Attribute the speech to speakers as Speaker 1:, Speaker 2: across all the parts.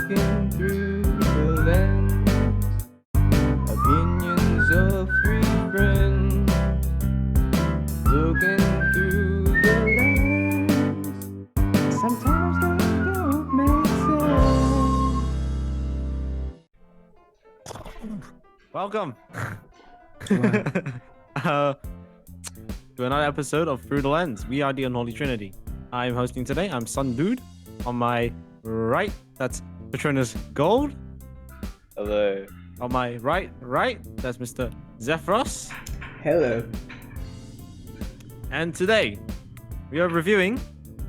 Speaker 1: Looking through the lens, opinions of three friends. Looking through the lens, sometimes they don't make sense. Welcome to another episode of Through the Lens. We are the Unholy Trinity. I'm hosting today. I'm Sun Dude. On my right, that's Patronus Gold.
Speaker 2: Hello.
Speaker 1: On my right, that's Mr. Zephyros.
Speaker 3: Hello.
Speaker 1: And today, we are reviewing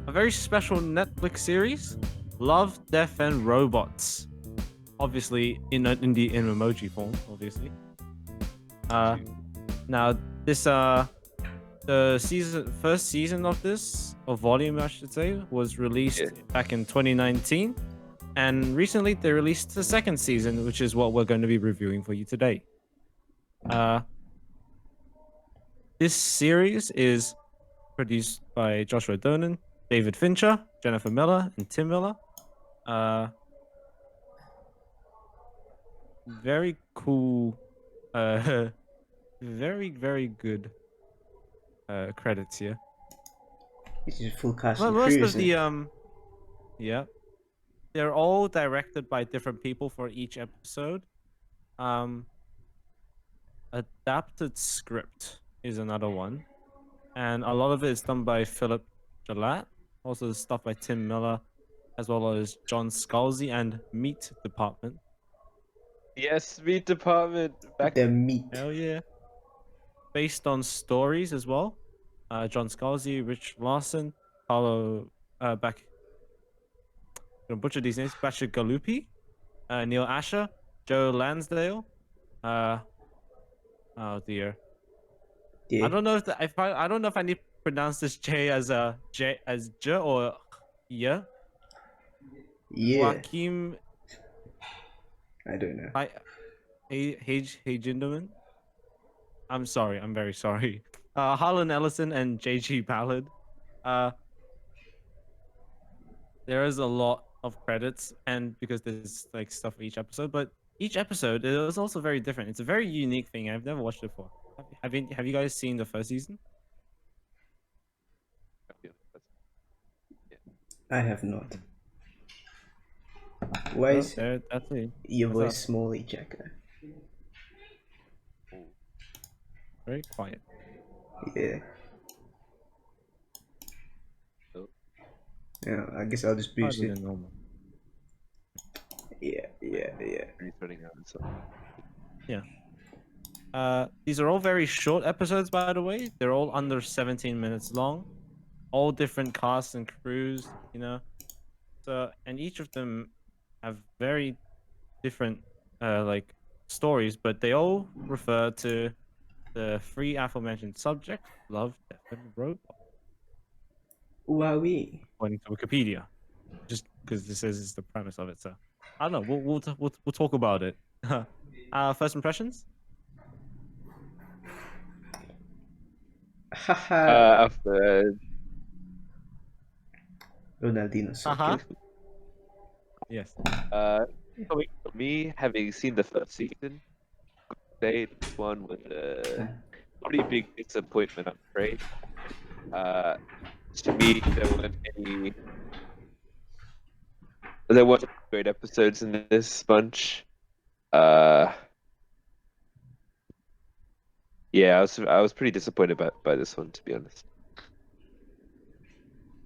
Speaker 1: a very special Netflix series, Love, Death, and Robots. Obviously, in emoji form, obviously. Now, this the first season of this, or volume I should say, was released back in 2019, and recently they released the second season, which is what we're going to be reviewing for you today. This series is produced by Joshua Donan, David Fincher, Jennifer Miller, and Tim Miller. Very cool, very good credits here.
Speaker 3: This is full cast
Speaker 1: Well,
Speaker 3: and
Speaker 1: most
Speaker 3: crew,
Speaker 1: of
Speaker 3: isn't
Speaker 1: the
Speaker 3: it?
Speaker 1: yeah, they're all directed by different people for each episode. Adapted script is another one, and a lot of it is done by Philip Gillette. Also, stuff by Tim Miller, as well as John Scalzi and Meat Department.
Speaker 2: Yes, Meat Department. Back.
Speaker 3: The meat.
Speaker 1: Hell yeah! Based on stories as well. John Scalzi, Rich Larson, Paolo back. I'm gonna butcher these names. Bashir Galupi, Neil Asher, Joe Lansdale. Oh dear.
Speaker 3: Yeah.
Speaker 1: I don't know I don't know if I need to pronounce this J as a J as J or yeah.
Speaker 3: Yeah.
Speaker 1: Joachim
Speaker 3: I don't know.
Speaker 1: Haginderman. I'm sorry. I'm very sorry. Harlan Ellison and J.G. Ballard. There is a lot of credits, and because there's like stuff for each episode, but each episode is also very different. It's a very unique thing. I've never watched it before. Have you guys seen the first season?
Speaker 3: I have not. Why is
Speaker 1: That's it.
Speaker 3: your
Speaker 1: What's
Speaker 3: voice small, Jacker?
Speaker 1: Very quiet.
Speaker 3: Yeah.
Speaker 2: Oh.
Speaker 3: Yeah, I guess I'll just boost
Speaker 1: Harder
Speaker 3: it.
Speaker 1: than normal.
Speaker 3: Yeah.
Speaker 2: Restarting out, so.
Speaker 1: Yeah. These are all very short episodes, by the way. They're all under 17 minutes long. All different casts and crews, you know. So, and each of them have very different like stories, but they all refer to the three aforementioned subjects: love, death, and robot.
Speaker 3: Wowee.
Speaker 1: According to Wikipedia, just because this is the premise of it. So, I don't know. We'll talk about it. First impressions.
Speaker 3: Haha.
Speaker 2: After
Speaker 3: Ronaldinho soccer.
Speaker 1: Yes.
Speaker 2: for me, having seen the first season, this one was a pretty big disappointment, I'm afraid. To me, there weren't great episodes in this bunch. Yeah, I was pretty disappointed by this one, to be honest.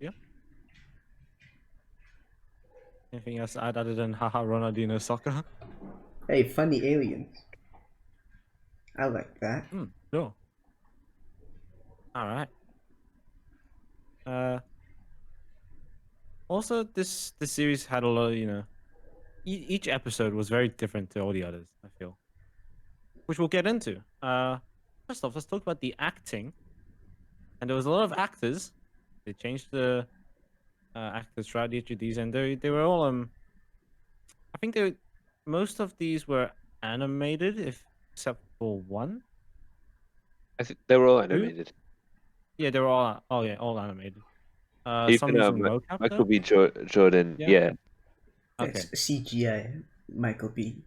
Speaker 1: Yeah. Anything else to add other than haha Ronaldinho soccer?
Speaker 3: Hey, funny aliens. I like that.
Speaker 1: Sure. All right. Also, this series had a lot of, you know, each episode was very different to all the others, I feel, which we'll get into. First off, let's talk about the acting. And there was a lot of actors. They changed the actors throughout each of these, and they were all I think most of these were animated, except for one.
Speaker 2: I think they were all animated.
Speaker 1: Yeah, they were all all animated. Some
Speaker 2: Even
Speaker 1: using mocap
Speaker 2: Michael
Speaker 1: though.
Speaker 2: B. Jordan,
Speaker 1: Yeah.
Speaker 2: yeah.
Speaker 3: That's
Speaker 1: Okay.
Speaker 3: CGI, Michael B.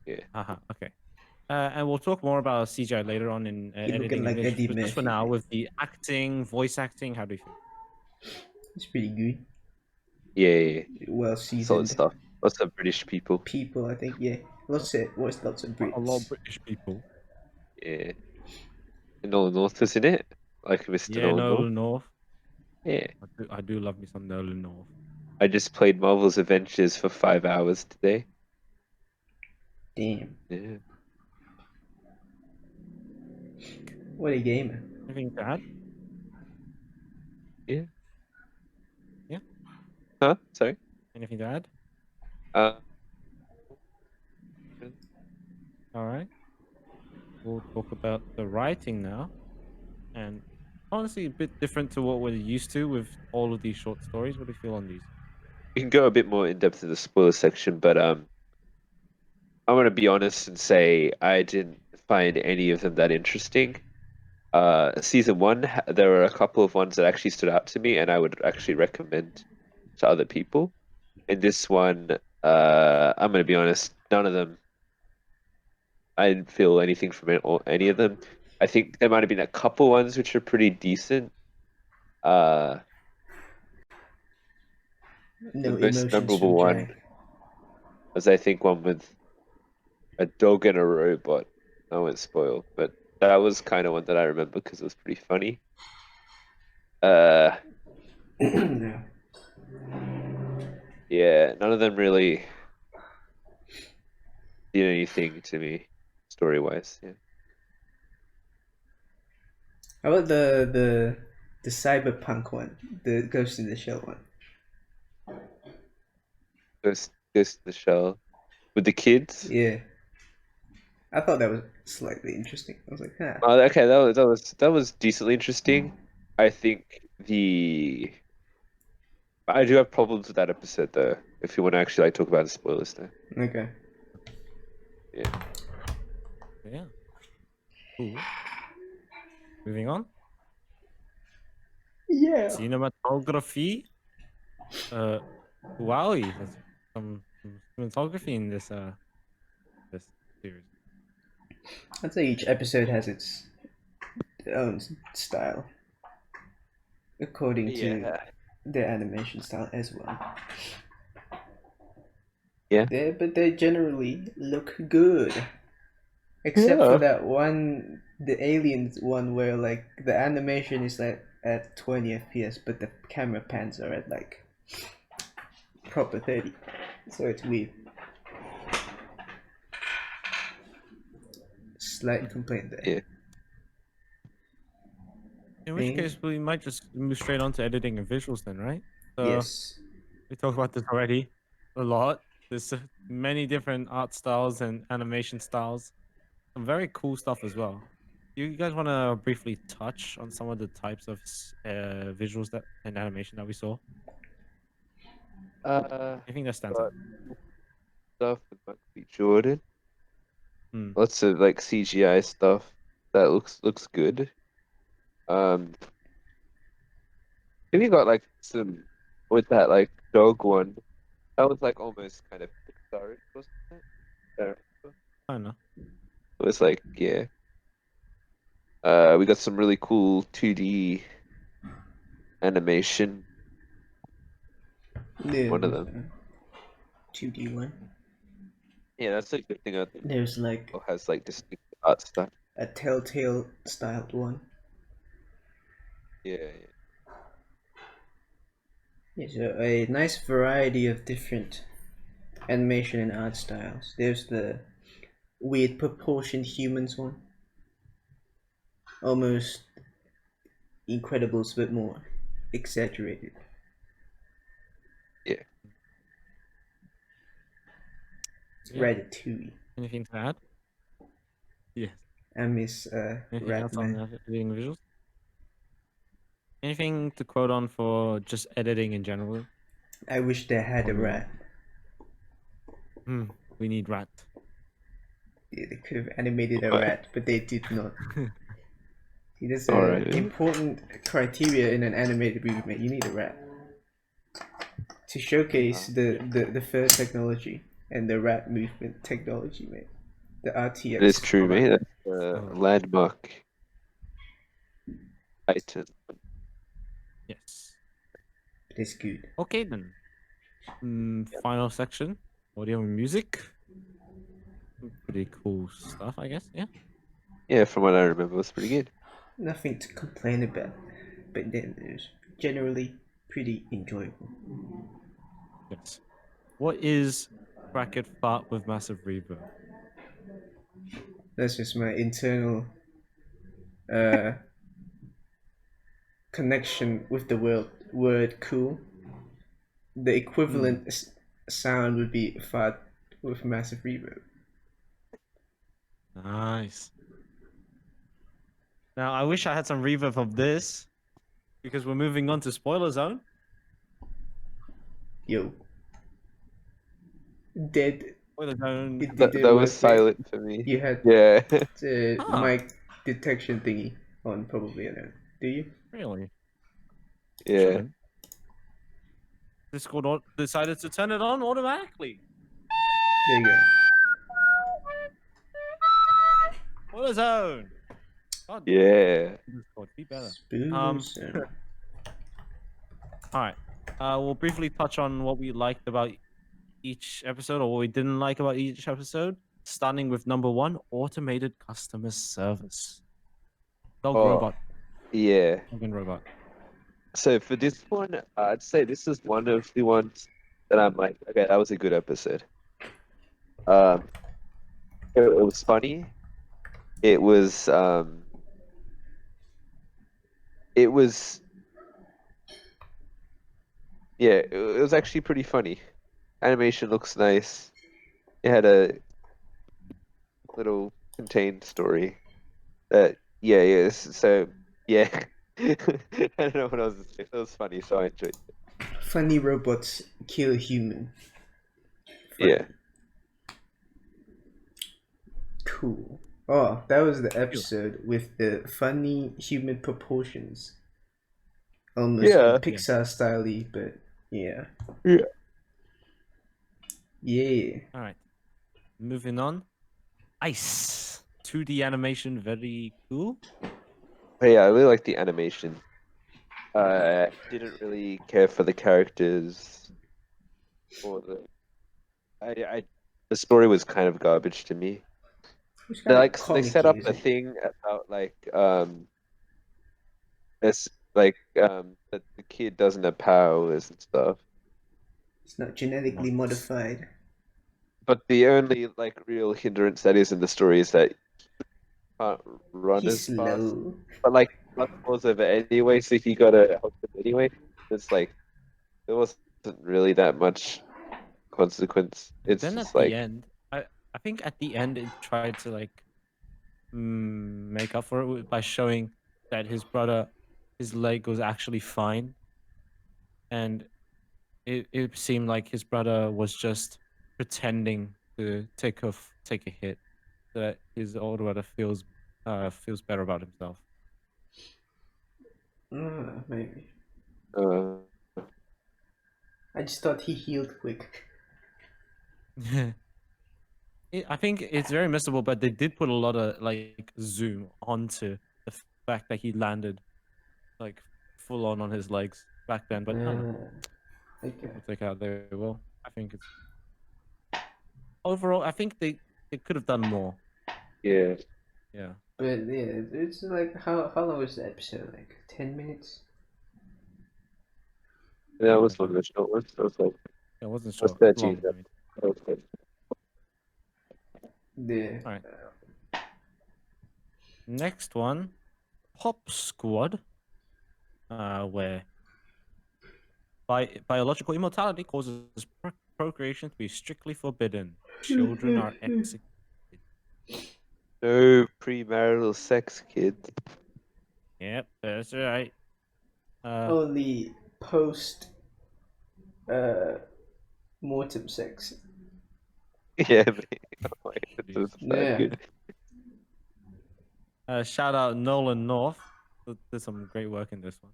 Speaker 2: Yeah.
Speaker 1: Okay. And we'll talk more about CGI later on in
Speaker 3: He looking
Speaker 1: editing and
Speaker 3: like
Speaker 1: visuals.
Speaker 3: Eddie
Speaker 1: But just for
Speaker 3: Murphy.
Speaker 1: now, with the acting, voice acting, how do you feel?
Speaker 3: It's pretty good.
Speaker 2: Yeah.
Speaker 3: Well
Speaker 2: Solid
Speaker 3: seasoned
Speaker 2: stuff. Lots of British people.
Speaker 3: people, I think. Yeah, lots of
Speaker 1: A lot of
Speaker 3: Brits.
Speaker 1: British people.
Speaker 2: Yeah. And Nolan North is in it. Like Mr.
Speaker 1: Yeah,
Speaker 2: Nolan North.
Speaker 1: Nolan North.
Speaker 2: Yeah.
Speaker 1: I do love me some Nolan North.
Speaker 2: I just played Marvel's Avengers for 5 hours today.
Speaker 3: Damn,
Speaker 2: Yeah.
Speaker 3: what a gamer.
Speaker 1: Anything to add?
Speaker 2: Yeah.
Speaker 1: Yeah.
Speaker 2: Huh? Sorry.
Speaker 1: Anything to add?
Speaker 2: Uh.
Speaker 1: All right. We'll talk about the writing now, and honestly, a bit different to what we're used to with all of these short stories. What do you feel on these?
Speaker 2: We can go a bit more in depth in the spoiler section, but I'm gonna be honest and say I didn't find any of them that interesting. Season one, there were a couple of ones that actually stood out to me, and I would actually recommend to other people. In this one, I'm gonna be honest, none of them. I didn't feel anything from it or any of them. I think there might have been a couple ones which are pretty decent. Uh, the
Speaker 3: No
Speaker 2: most
Speaker 3: emotions
Speaker 2: memorable
Speaker 3: from
Speaker 2: one
Speaker 3: Jack.
Speaker 2: was I think one with a dog and a robot. I won't spoil, but that was kind of one that I remember because it was pretty funny. Uh,
Speaker 3: No.
Speaker 2: yeah, none of them really did anything to me story wise. Yeah,
Speaker 3: How about the cyberpunk one, the Ghost in the Shell one?
Speaker 2: Ghost in the Shell with the kids.
Speaker 3: Yeah, I thought that was slightly interesting. I was like, huh.
Speaker 2: Oh, okay, that was decently interesting. I think the I do have problems with that episode though. If you want to actually like talk about the spoilers though,
Speaker 3: Okay.
Speaker 2: yeah.
Speaker 1: Yeah. Cool. Moving on.
Speaker 3: Yeah.
Speaker 1: Cinematography. Uh, wowie, there's some cinematography in this series.
Speaker 3: I'd say each episode has its own style, according to
Speaker 2: Yeah.
Speaker 3: their animation style as well.
Speaker 2: Yeah.
Speaker 3: But they generally look good, except for
Speaker 2: Yeah.
Speaker 3: that one, the aliens one, where like the animation is at 20 FPS, but the camera pans are at like proper 30. So it's weird. Slight complaint there.
Speaker 2: Yeah.
Speaker 1: In which
Speaker 3: Yeah.
Speaker 1: case, we might just move straight on to editing and visuals then, right? So
Speaker 3: Yes.
Speaker 1: we talked about this already a lot. There's many different art styles and animation styles. Some very cool stuff as well. Do you guys want to briefly touch on some of the types of visuals that and animation that we saw?
Speaker 2: Uh,
Speaker 1: Anything that stands out?
Speaker 2: got stuff with Michael B. Jordan.
Speaker 1: Hmm.
Speaker 2: Lots of like CGI stuff that looks good. Um, then you got like some with that like dog one. That was like almost kind of Pixar-ish, wasn't it? I don't remember.
Speaker 1: I don't know.
Speaker 2: It was like yeah. We got some really cool 2D animation.
Speaker 3: There
Speaker 2: One of
Speaker 3: was
Speaker 2: them.
Speaker 3: a 2D one.
Speaker 2: Yeah, that's a good thing. I think
Speaker 3: There's like
Speaker 2: it has like distinct art stuff.
Speaker 3: a Telltale styled one.
Speaker 2: Yeah, yeah.
Speaker 3: Yeah, so a nice variety of different animation and art styles. There's the weird proportioned humans one. Almost Incredibles, but more exaggerated.
Speaker 2: Yeah.
Speaker 1: Yeah.
Speaker 3: Ratatouille.
Speaker 1: Anything to add? Yes.
Speaker 3: I miss
Speaker 1: Anything else on
Speaker 3: Ratman.
Speaker 1: editing and visuals? Anything to quote on for just editing in general?
Speaker 3: I wish they had
Speaker 1: Or
Speaker 3: a
Speaker 1: move on?
Speaker 3: rat.
Speaker 1: Hmm. We need rat.
Speaker 3: Yeah, they could have animated a
Speaker 2: What?
Speaker 3: rat, but they did not. See, that's
Speaker 2: All
Speaker 3: a
Speaker 2: right.
Speaker 3: important criteria in an animated movie. You need a rat. to showcase
Speaker 2: Yeah.
Speaker 3: the fur technology and the rat movement technology, man. The
Speaker 2: It is
Speaker 3: RTX.
Speaker 2: true,
Speaker 1: All right.
Speaker 2: mate. That's a
Speaker 1: Oh,
Speaker 2: landmark item.
Speaker 1: yes.
Speaker 3: It's good.
Speaker 1: Okay then. Final section. Audio and music. Pretty cool stuff, I guess. Yeah.
Speaker 2: Yeah, from what I remember, it was pretty good.
Speaker 3: Nothing to complain about, but then it's generally pretty enjoyable.
Speaker 1: Yes. What is bracket fart with massive reverb?
Speaker 3: That's just my internal uh, connection with the word cool. The
Speaker 1: Hmm.
Speaker 3: equivalent sound would be fart with massive reverb.
Speaker 1: Nice. Now I wish I had some reverb of this because we're moving on to spoiler zone.
Speaker 3: Yo, dead.
Speaker 1: Spoiler zone.
Speaker 3: It
Speaker 2: That
Speaker 3: didn't
Speaker 2: was
Speaker 3: work there.
Speaker 2: silent for me.
Speaker 3: You had
Speaker 2: Yeah.
Speaker 3: the
Speaker 1: Huh?
Speaker 3: mic detection thingy on probably, I don't know. Do you?
Speaker 1: Really?
Speaker 2: Yeah.
Speaker 1: Shouldn't. Discord decided to turn it on automatically.
Speaker 3: There you go.
Speaker 1: Spoiler zone. God,
Speaker 2: Yeah.
Speaker 1: Discord, be better.
Speaker 3: Spooner sound.
Speaker 1: All right. We'll briefly touch on what we liked about each episode or what we didn't like about each episode. Starting with number one, automated customer service. Dog
Speaker 2: Oh,
Speaker 1: robot.
Speaker 2: yeah.
Speaker 1: Dog and robot.
Speaker 2: So for this one, I'd say this is one of the ones that I'm like, okay, that was a good episode. Um, it was funny. It was it was yeah, it was actually pretty funny. Animation looks nice. It had a little contained story. Yeah, yeah. So yeah, I don't know what else to say. It was funny, so I enjoyed it.
Speaker 3: Funny robots kill human.
Speaker 2: Yeah,
Speaker 3: Funny. Cool. Oh, that was the
Speaker 1: Ew.
Speaker 3: episode with the funny human proportions. Almost
Speaker 2: yeah,
Speaker 1: Yeah.
Speaker 3: Pixar style, but yeah.
Speaker 2: yeah.
Speaker 3: Yeah.
Speaker 1: All right. Moving on. Ice. 2D animation, very cool.
Speaker 2: But yeah, I really like the animation. Didn't really care for the characters or I the story was kind of garbage to me.
Speaker 3: It's
Speaker 2: They
Speaker 3: kind of
Speaker 2: they
Speaker 3: comic
Speaker 2: set up a
Speaker 3: isn't it?
Speaker 2: thing about this like that the kid doesn't have powers and stuff.
Speaker 3: It's not genetically
Speaker 1: What?
Speaker 3: modified.
Speaker 2: But the only like real hindrance that is in the story is that you can't run
Speaker 3: He's
Speaker 2: as fast.
Speaker 3: slow.
Speaker 2: But like blood falls over anyway, so he gotta help him anyway. It's like there wasn't really that much consequence.
Speaker 1: And
Speaker 2: It's
Speaker 1: then
Speaker 2: just
Speaker 1: at the
Speaker 2: like
Speaker 1: end, I think at the end it tried to like make up for it by showing that his brother, his leg was actually fine, and it seemed like his brother was just pretending to take a hit so that his older brother feels better about himself.
Speaker 3: Maybe.
Speaker 2: uh
Speaker 3: I just thought he healed quick.
Speaker 1: I think it's very missable, but they did put a lot of like zoom onto the fact that he landed like full on his legs back then. But I don't know.
Speaker 3: Okay.
Speaker 1: People take out their will. I think it's overall. I think they could have done more.
Speaker 2: yeah.
Speaker 1: Yeah,
Speaker 3: But yeah, it's like how long was the episode? Like 10 minutes?
Speaker 2: That was one of the short ones. That was like
Speaker 1: it wasn't
Speaker 2: was
Speaker 1: short,
Speaker 2: 13.
Speaker 1: long. I mean,
Speaker 2: That was good.
Speaker 3: The
Speaker 1: all right. Next one, Pop Squad, where biological immortality causes procreation to be strictly forbidden. Children are executed.
Speaker 2: No premarital sex, kid.
Speaker 1: Yep, that's right. Uh,
Speaker 3: only post uh mortem sex.
Speaker 2: Yeah, mate. Oh, it was
Speaker 1: Jesus.
Speaker 2: bad
Speaker 3: Yeah.
Speaker 2: good.
Speaker 1: Shout out Nolan North. Did some great work in this one.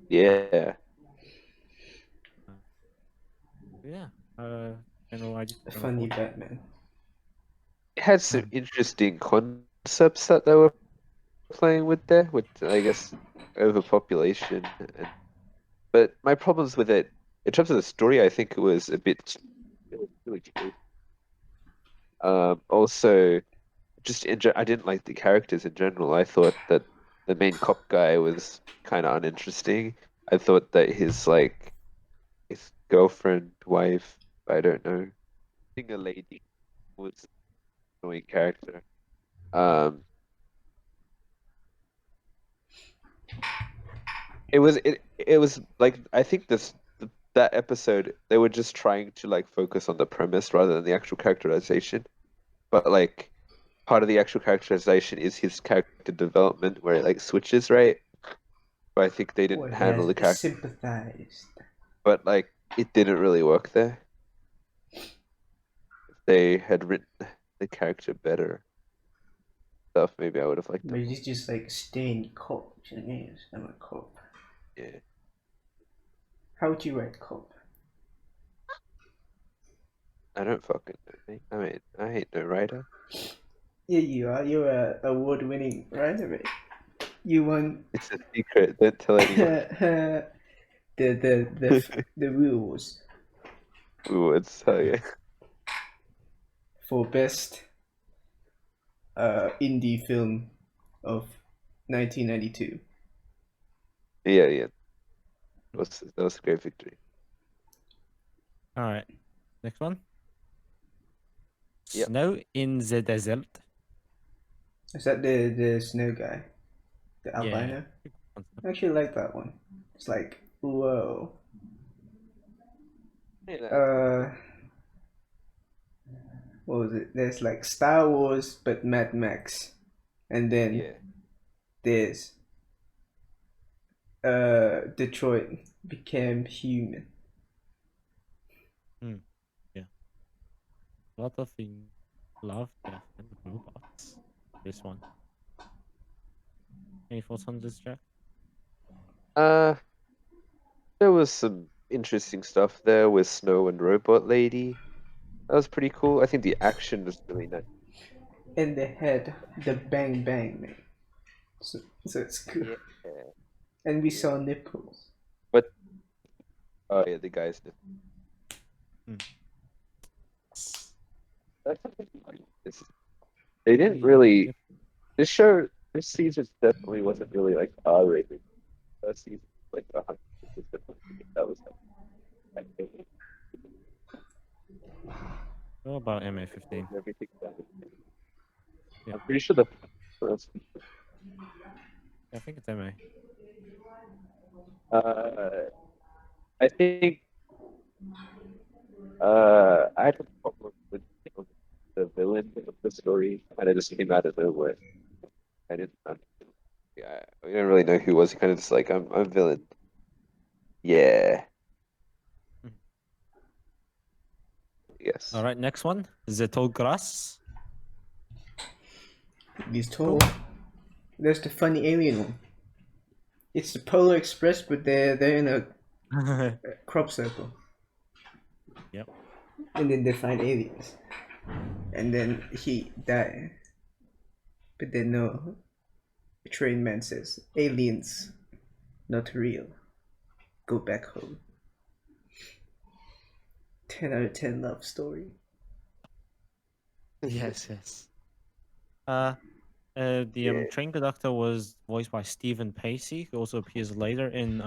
Speaker 2: Yeah.
Speaker 1: Yeah. General idea.
Speaker 3: A
Speaker 1: General
Speaker 3: funny
Speaker 1: thoughts.
Speaker 3: Batman.
Speaker 2: It had some interesting concepts that they were playing with there, with I guess overpopulation and but my problems with it in terms of the story, I think it was really cheap. Also just I didn't like the characters in general. I thought that the main cop guy was kind of uninteresting. I thought that his girlfriend, wife, I don't know, single lady was an annoying character. Um, it was like I think that episode they were just trying to like focus on the premise rather than the actual characterization. But like part of the actual characterization is his character development where it like switches, right? But I think they
Speaker 3: Or
Speaker 2: didn't
Speaker 3: he
Speaker 2: handle
Speaker 3: has
Speaker 2: the character,
Speaker 3: sympathized.
Speaker 2: but like it didn't really work there. If they had written the character better stuff, maybe I would have liked
Speaker 3: But
Speaker 2: them more.
Speaker 3: he's just like staying cop. Yes, I'm a cop.
Speaker 2: Yeah,
Speaker 3: How would you write cop?
Speaker 2: I don't fucking know, mate. I ain't no writer.
Speaker 3: Yeah, you are. You're a award-winning writer, right? You won
Speaker 2: It's a secret. Don't tell anyone.
Speaker 3: the the rules
Speaker 2: We would tell you.
Speaker 3: for best indie film of 1992.
Speaker 2: Yeah, yeah. That was a great victory.
Speaker 1: All right. Next one.
Speaker 2: Yep.
Speaker 1: Snow in the desert.
Speaker 3: Is that the snow guy, the
Speaker 1: Yeah.
Speaker 3: albino? I actually like that one. It's like whoa.
Speaker 2: Yeah,
Speaker 3: Uh, what was it? There's like Star Wars, but Mad Max, and then
Speaker 2: yeah.
Speaker 3: there's Detroit became human.
Speaker 1: Hmm. Yeah. A lot of things. Love, death, and robots. This one. Any thoughts on this, Jack?
Speaker 2: Uh, there was some interesting stuff there with Snow and Robot Lady. That was pretty cool. I think the action was really nice.
Speaker 3: And they had the bang bang man. So it's cool.
Speaker 2: Yeah,
Speaker 3: And we
Speaker 2: yeah.
Speaker 3: saw nipples.
Speaker 2: But oh yeah, the guys.
Speaker 1: Hmm.
Speaker 2: This, they didn't
Speaker 1: The
Speaker 2: really.
Speaker 1: nip-
Speaker 2: This season definitely wasn't really like R-rated. That season, like 100%. That was like
Speaker 1: What about MA15?
Speaker 2: everything.
Speaker 1: Yeah.
Speaker 2: I'm pretty sure the first.
Speaker 1: I think it's MA.
Speaker 2: Uh, I think I had a problem with the villain of the story, and it just came out of nowhere. I didn't. Yeah, we don't really know who it was. He kind of just like I'm villain. Yeah.
Speaker 1: Mhm. All
Speaker 2: Yes.
Speaker 1: right. Next one. The tall grass.
Speaker 3: He's tall.
Speaker 1: Cool.
Speaker 3: There's the funny alien one. It's the Polar Express, but they're in a crop circle,
Speaker 1: Yep.
Speaker 3: and then they find aliens, and then he die. But then no, the train man says aliens not real. Go back home. 10 out of 10 love story.
Speaker 1: Yes. Yes. The
Speaker 2: Yeah.
Speaker 1: train conductor was voiced by Stephen Pacey, who also appears later in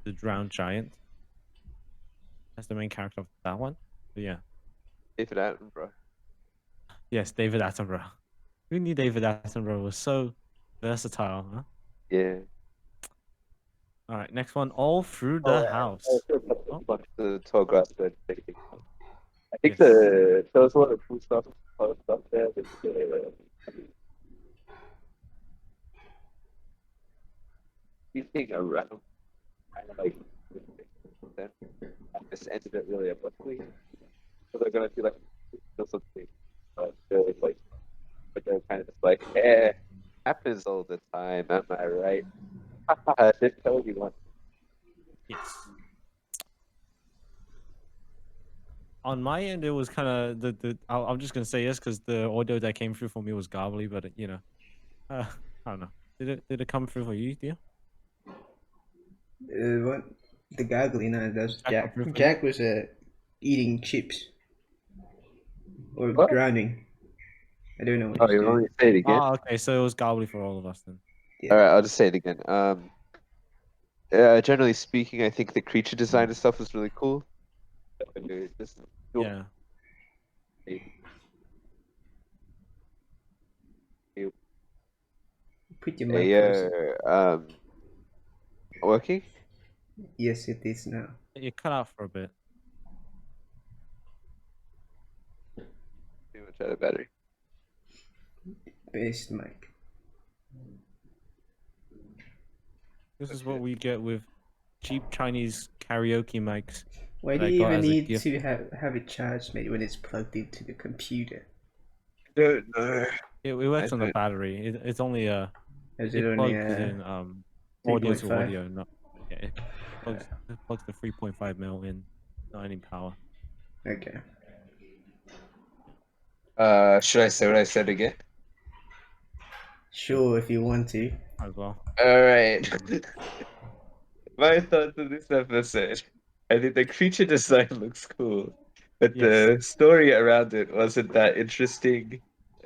Speaker 1: The Drowned Giant. That's the main character of that one. But yeah.
Speaker 2: David Attenborough.
Speaker 1: Yes, David Attenborough. Who knew David Attenborough was so versatile, huh?
Speaker 2: Yeah.
Speaker 1: All right, next one. All through
Speaker 2: Oh,
Speaker 1: the house. Oh,
Speaker 2: the tall grass bed. I think
Speaker 1: yes.
Speaker 2: there was a lot of cool stuff, a lot of stuff there. You think around, kind of like then I just ended it really abruptly. So they're gonna be like something, like, but they're kind of just like, happens all the time. Am I right? I didn't tell you one.
Speaker 1: Yes. on my end, it was kind of I'm just gonna say yes because the audio that came through for me was garbly, but uh, I don't know. Did it come through for you, dear?
Speaker 3: What? The goggly? No,
Speaker 1: Did
Speaker 3: that's
Speaker 1: Jack come
Speaker 3: Jack.
Speaker 1: through for you?
Speaker 3: Jack was eating chips or
Speaker 2: What?
Speaker 3: drowning. I don't know what
Speaker 2: Oh,
Speaker 3: he's
Speaker 2: you want
Speaker 3: doing.
Speaker 2: me to say it again?
Speaker 1: Ah, okay, so it was garbly for all of us then.
Speaker 3: Yeah.
Speaker 2: All right, I'll just say it again. Generally speaking, I think the creature design and stuff was really cool. Just
Speaker 1: Yeah.
Speaker 3: Put your mic closer.
Speaker 2: yeah, working.
Speaker 3: Yes, it is now.
Speaker 1: You cut out for a bit.
Speaker 2: Too much out of battery.
Speaker 3: Best mic.
Speaker 1: This is what
Speaker 2: Okay.
Speaker 1: we get with cheap Chinese karaoke mics
Speaker 3: Why
Speaker 1: that
Speaker 3: do
Speaker 1: I
Speaker 3: you
Speaker 1: got
Speaker 3: even
Speaker 1: as a
Speaker 3: need
Speaker 1: gift.
Speaker 3: to have it charged, mate, when it's plugged into the computer?
Speaker 2: Don't know.
Speaker 1: It
Speaker 2: I
Speaker 1: works on the
Speaker 2: don't.
Speaker 1: battery. It's only
Speaker 3: Is it
Speaker 1: it
Speaker 3: only
Speaker 1: plugs in audio to
Speaker 3: 3.5?
Speaker 1: audio, not yeah, it plugs the 3.5 mil in, not any power.
Speaker 3: Okay.
Speaker 2: Should I say what I said again?
Speaker 3: Sure, if you want to.
Speaker 1: As well.
Speaker 2: All right. My thoughts on this episode. I think the creature design looks cool, but
Speaker 1: Yes.
Speaker 2: the story around it wasn't that interesting.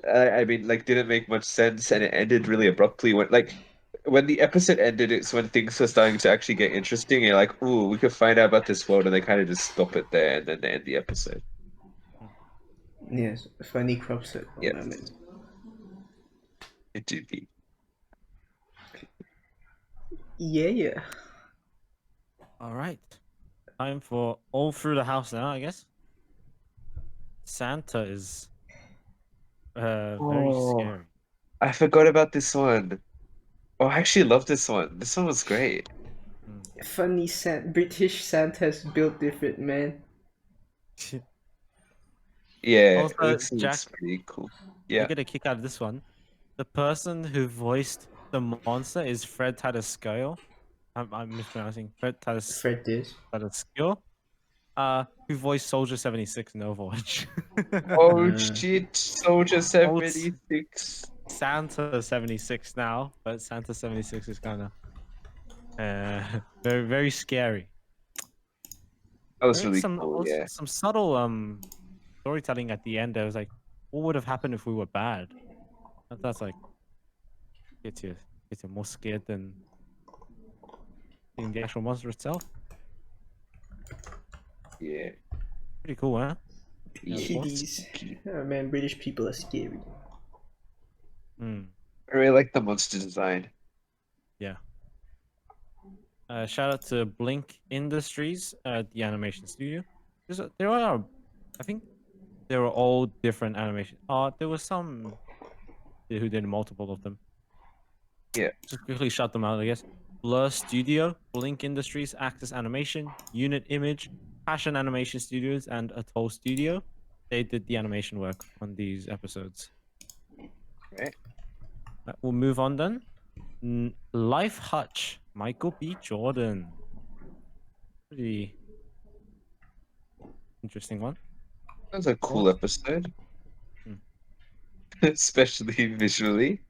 Speaker 2: I mean, like, didn't make much sense, and it ended really abruptly. When the episode ended, it's when things were starting to actually get interesting. You're like, "Ooh, we could find out about this world," and they kind of just stop it there, and then they end the episode.
Speaker 1: Mm.
Speaker 3: Yes, funny crop circle
Speaker 2: Yes,
Speaker 3: moment.
Speaker 2: it did be.
Speaker 3: Yeah, yeah.
Speaker 1: All right. Time for all through the house now, I guess. Santa is very
Speaker 2: Oh,
Speaker 1: scary.
Speaker 2: I forgot about this one. Oh, I actually love this one. This one was great.
Speaker 1: Mm.
Speaker 3: Funny British Santa's built different, man.
Speaker 2: Yeah,
Speaker 1: Also,
Speaker 2: this
Speaker 1: Jack,
Speaker 2: looks pretty cool.
Speaker 1: I
Speaker 2: Yeah.
Speaker 1: get a kick out of this one. The person who voiced the monster is Fred Tatasciore. I'm mispronouncing Fred
Speaker 3: Fred is.
Speaker 1: Tatasciore. Who voiced Soldier 76 in Overwatch.
Speaker 2: Oh
Speaker 3: Uh,
Speaker 2: shit, Soldier
Speaker 1: Old
Speaker 2: 76.
Speaker 1: Santa 76 now, but Santa 76 is kind of very very scary.
Speaker 2: That was
Speaker 1: There is
Speaker 2: really
Speaker 1: some
Speaker 2: cool,
Speaker 1: also
Speaker 2: yeah.
Speaker 1: some subtle storytelling at the end. I was like, what would have happened if we were bad? That's like gets you gets you more scared than seeing the actual monster itself.
Speaker 2: Yeah.
Speaker 1: Pretty cool, huh? Yeah,
Speaker 2: Yeah.
Speaker 1: thoughts?
Speaker 3: Kitties. Oh, man, British people are scary.
Speaker 1: Hmm.
Speaker 2: I really like the monster design.
Speaker 1: Yeah. Shout out to Blink Industries, the animation studio. There are, I think, they were all different animation. There was some who did multiple of them.
Speaker 2: Yeah.
Speaker 1: Just quickly shout them out, I guess. Blur Studio, Blink Industries, Axis Animation, Unit Image, Passion Animation Studios, and Atoll Studio. They did the animation work on these episodes.
Speaker 2: Right.
Speaker 1: We'll move on then. Life Hutch, Michael B. Jordan. Pretty interesting one.
Speaker 2: That was a cool
Speaker 1: Thoughts?
Speaker 2: episode,
Speaker 1: Hmm.
Speaker 2: especially visually.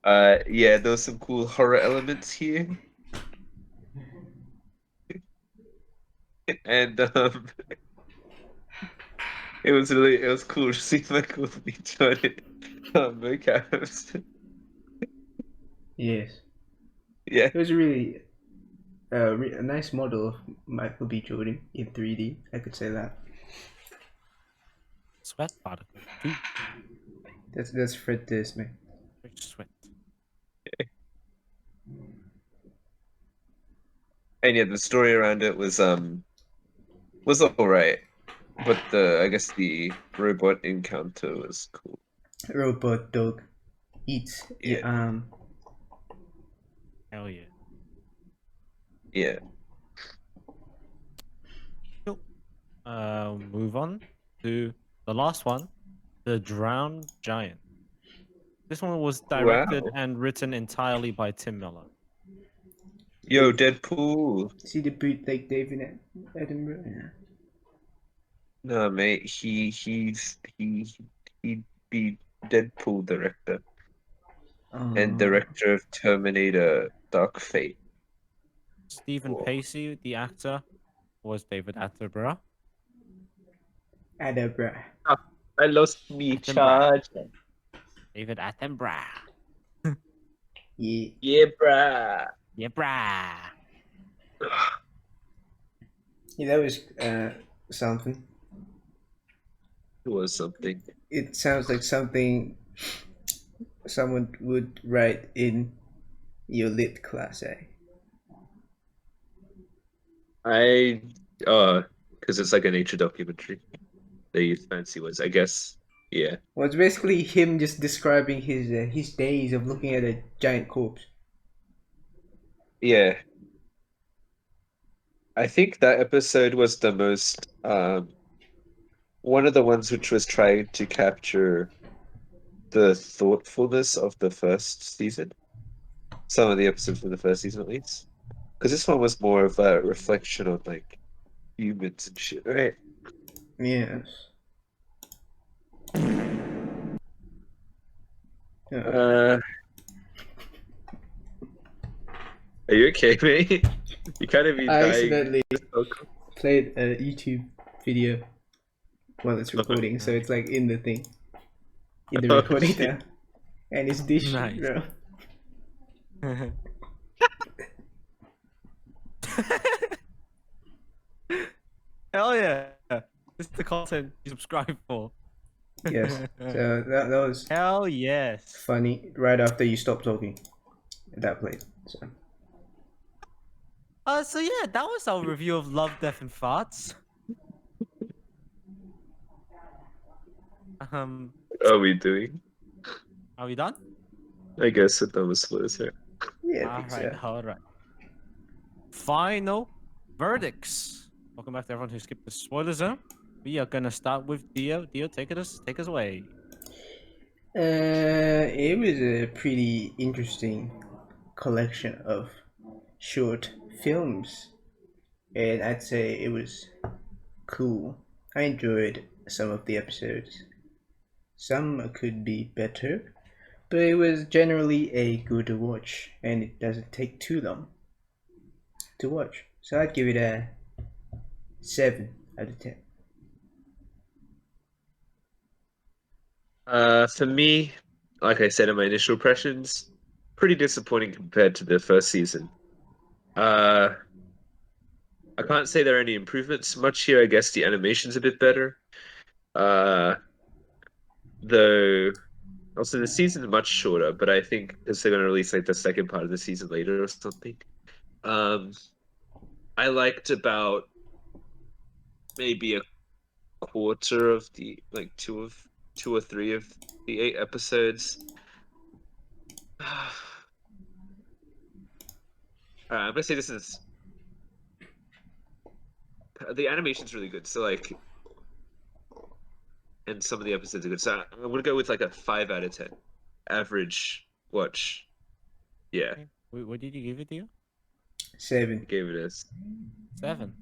Speaker 2: Yeah, there was some cool horror elements here. And it was cool to see Michael B. Jordan mocaps.
Speaker 3: Yes.
Speaker 2: Yeah.
Speaker 3: It was really a nice model of Michael B. Jordan in 3D. I could say that.
Speaker 1: Sweat particle. Two.
Speaker 3: That's Fred Durst, man.
Speaker 1: Rich sweat.
Speaker 2: And yeah, the story around it was all right, but the I guess the robot encounter was cool.
Speaker 3: Robot dog eats your
Speaker 2: Yeah,
Speaker 3: arm.
Speaker 1: Hell yeah.
Speaker 2: yeah.
Speaker 1: Cool. Move on to the last one, The Drowned Giant. This one was directed
Speaker 2: Wow.
Speaker 1: and written entirely by Tim Miller.
Speaker 2: Yo, Deadpool.
Speaker 3: See the bootleg David at Edinburgh? Yeah.
Speaker 2: No, mate. He'd be Deadpool director and
Speaker 3: Oh,
Speaker 2: director of Terminator: Dark Fate.
Speaker 1: Stephen
Speaker 2: Whoa.
Speaker 1: Pacey, the actor, was David Attenborough.
Speaker 3: Edinburgh.
Speaker 2: Ah, I lost me
Speaker 1: Attenborough.
Speaker 2: charge.
Speaker 1: David Attenborough.
Speaker 3: Yeah.
Speaker 2: Yeah, bruh.
Speaker 1: Yeah, brah.
Speaker 3: Yeah, that was something.
Speaker 2: It was something.
Speaker 3: It sounds like something someone would write in your lit class, eh?
Speaker 2: I because it's like a nature documentary. They use fancy words, I guess. Yeah.
Speaker 3: Well, it's basically him just describing his days of looking at a giant corpse.
Speaker 2: Yeah. I think that episode was the most one of the ones which was trying to capture the thoughtfulness of the first season. Some of the episodes from the first season at least. Because this one was more of a reflection on like humans and shit, right?
Speaker 3: Yes. Yeah.
Speaker 2: Uh are you okay, mate? You kind of been
Speaker 3: I
Speaker 2: dying.
Speaker 3: accidentally played a YouTube video while it's recording, so it's like in the thing, in the
Speaker 2: Oh,
Speaker 3: recording
Speaker 2: shit.
Speaker 3: now, and it's this shit,
Speaker 1: Nice.
Speaker 3: bro.
Speaker 1: Hell yeah. This is the content you subscribe for.
Speaker 3: Yes. So that was
Speaker 1: Hell yes.
Speaker 3: funny. Right after you stopped talking, that played. So
Speaker 1: So yeah, that was our review of Love, Death, and Farts. Um,
Speaker 2: What are we doing?
Speaker 1: are we done?
Speaker 2: I guess that was slows here.
Speaker 3: yeah, I think so.
Speaker 1: All right. Final verdicts. Welcome back to everyone who skipped the spoiler zone. We are gonna start with Dio. Dio, take us away.
Speaker 3: It was a pretty interesting collection of short films, and I'd say it was cool. I enjoyed some of the episodes. Some could be better, but it was generally a good watch, and it doesn't take too long to watch. So I'd give it a 7 out of 10.
Speaker 2: For me, like I said in my initial impressions, pretty disappointing compared to the first season. Uh, I can't say there are any improvements much here. I guess the animation's a bit better. Uh, though also the season's much shorter, but I think because they're gonna release like the second part of the season later or something. Um, I liked about maybe a quarter of the like two or three of the 8 episodes. I'm gonna say this is the animation's really good. So like, and some of the episodes are good. So I'm gonna go with like a 5 out of 10 average watch. Yeah,
Speaker 1: Okay. What did you give it, Dio?
Speaker 3: 7.
Speaker 2: I gave it a
Speaker 1: 7.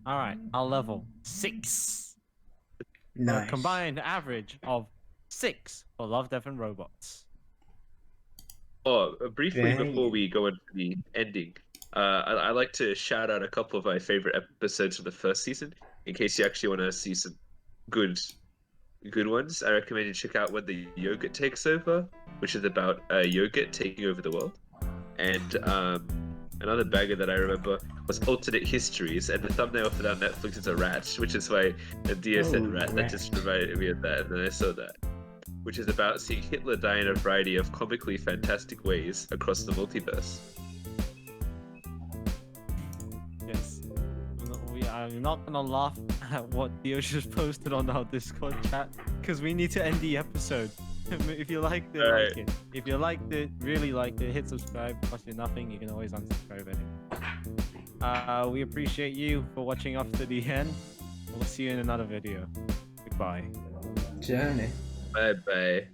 Speaker 1: All right. I'll level 6. A
Speaker 3: Nice.
Speaker 1: combined average of 6 for Love, Death, and Robots.
Speaker 2: Oh, briefly before
Speaker 3: Banging.
Speaker 2: we go into the ending, I like to shout out a couple of my favorite episodes of the first season in case you actually want to see some good ones. I recommend you check out When the Yogurt Takes Over, which is about yogurt taking over the world. And another banger that I remember was Alternate Histories, and the thumbnail for that on Netflix is a rat, which is why Dia said
Speaker 3: Oh,
Speaker 2: rat. That just reminded me of that, and then I saw that, which is about seeing Hitler die in a variety of comically fantastic ways across the multiverse.
Speaker 1: Yes. We are not gonna laugh at what Dio just posted on our Discord chat because we need to end the episode. If you liked it,
Speaker 2: Alright.
Speaker 1: like it. If you liked it, really liked it, hit subscribe. Cost you nothing. You can always unsubscribe anyway. We appreciate you for watching up to the end. We'll see you in another video. Goodbye.
Speaker 3: Journey.
Speaker 2: Bye bye.